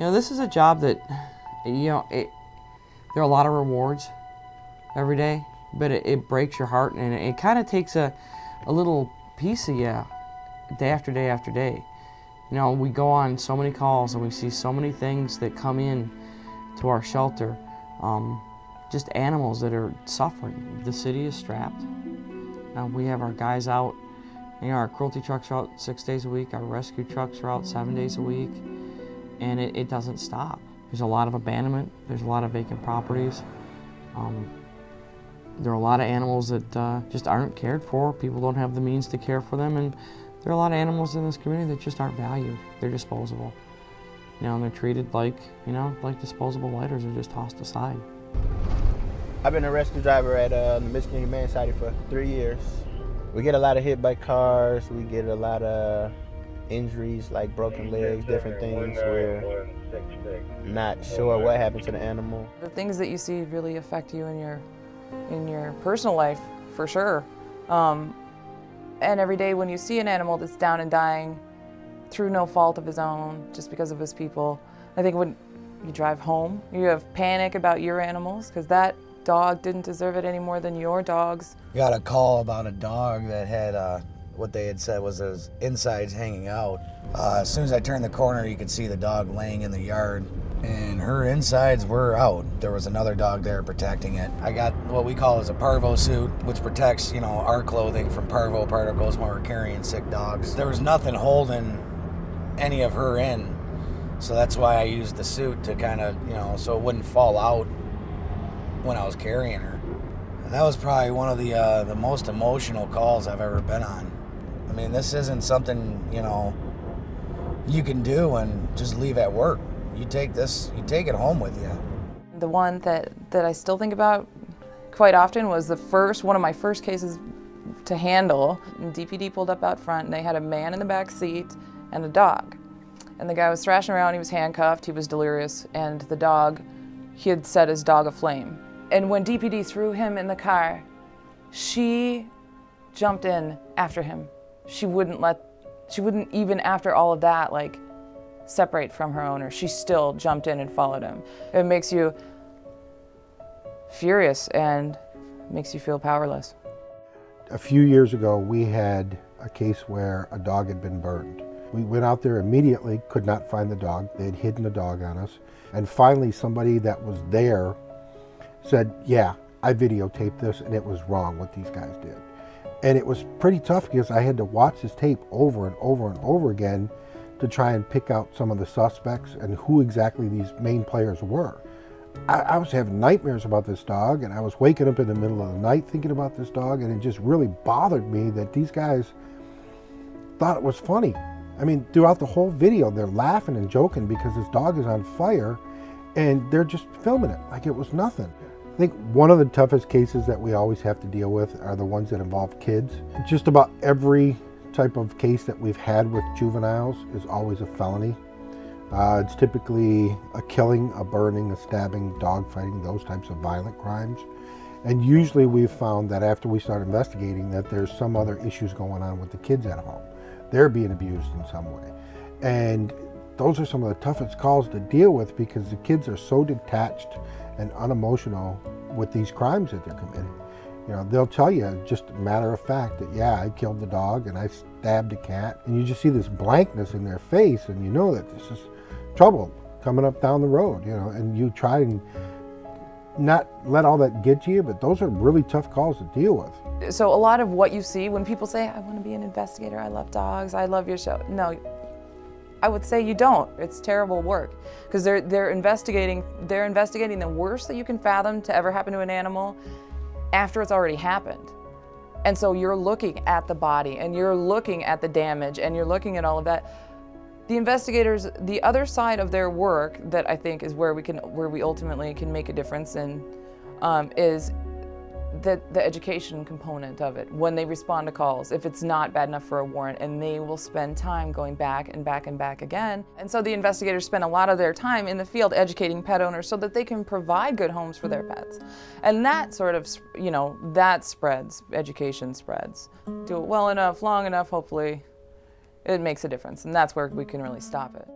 You know, this is a job that, you know, there are a lot of rewards every day, but it breaks your heart, and it kind of takes a little piece of you day after day after day. You know, we go on so many calls and we see so many things that come in to our shelter, just animals that are suffering. The city is strapped. We have our guys out. You know, our cruelty trucks are out 6 days a week. Our rescue trucks are out 7 days a week, and it doesn't stop. There's a lot of abandonment. There's a lot of vacant properties. There are a lot of animals that just aren't cared for. People don't have the means to care for them, and there are a lot of animals in this community that just aren't valued. They're disposable. You know, and they're treated like, you know, like disposable lighters. They're just tossed aside. I've been a rescue driver at the Michigan Humane Society for 3 years. We get a lot of hit by cars. We get a lot of injuries like broken legs, different things. We're not sure what happened to the animal. The things that you see really affect you in your personal life, for sure. And every day when you see an animal that's down and dying through no fault of his own, just because of his people, I think when you drive home, you have panic about your animals, because that dog didn't deserve it any more than your dogs. Got a call about a dog that had what they had said was his insides hanging out. As soon as I turned the corner, you could see the dog laying in the yard, and her insides were out. There was another dog there protecting it. I got what we call as a parvo suit, which protects, you know, our clothing from parvo particles when we're carrying sick dogs. There was nothing holding any of her in, so that's why I used the suit to kind of, you know, so it wouldn't fall out when I was carrying her. And that was probably one of the most emotional calls I've ever been on. I mean, this isn't something, you know, you can do and just leave at work. You take this, you take it home with you. The one that I still think about quite often was one of my first cases to handle. And DPD pulled up out front, and they had a man in the back seat and a dog. And the guy was thrashing around, he was handcuffed, he was delirious, and the dog, he had set his dog aflame. And when DPD threw him in the car, she jumped in after him. She wouldn't even after all of that, like, separate from her owner. She still jumped in and followed him. It makes you furious and makes you feel powerless. A few years ago, we had a case where a dog had been burned. We went out there immediately, could not find the dog. They had hidden the dog on us. And finally, somebody that was there said, yeah, I videotaped this and it was wrong what these guys did. And it was pretty tough because I had to watch this tape over and over and over again to try and pick out some of the suspects and who exactly these main players were. I was having nightmares about this dog, and I was waking up in the middle of the night thinking about this dog, and it just really bothered me that these guys thought it was funny. I mean, throughout the whole video, they're laughing and joking because this dog is on fire, and they're just filming it like it was nothing. I think one of the toughest cases that we always have to deal with are the ones that involve kids. Just about every type of case that we've had with juveniles is always a felony. It's typically a killing, a burning, a stabbing, dog fighting, those types of violent crimes. And usually we've found that after we start investigating that there's some other issues going on with the kids at home. They're being abused in some way. And those are some of the toughest calls to deal with because the kids are so detached and unemotional with these crimes that they're committing. You know, they'll tell you just a matter of fact that, yeah, I killed the dog and I stabbed a cat. And you just see this blankness in their face and you know that this is trouble coming up down the road, you know, and you try and not let all that get to you, but those are really tough calls to deal with. So a lot of what you see when people say, I want to be an investigator, I love dogs, I love your show. No, I would say you don't. It's terrible work because they're investigating the worst that you can fathom to ever happen to an animal after it's already happened. And so you're looking at the body and you're looking at the damage and you're looking at all of that. The investigators, the other side of their work that I think is where we ultimately can make a difference in is the education component of it. When they respond to calls, if it's not bad enough for a warrant, and they will spend time going back and back and back again. And so the investigators spend a lot of their time in the field educating pet owners so that they can provide good homes for their pets. And that sort of, you know, that spreads, education spreads. Do it well enough, long enough, hopefully it makes a difference. And that's where we can really stop it.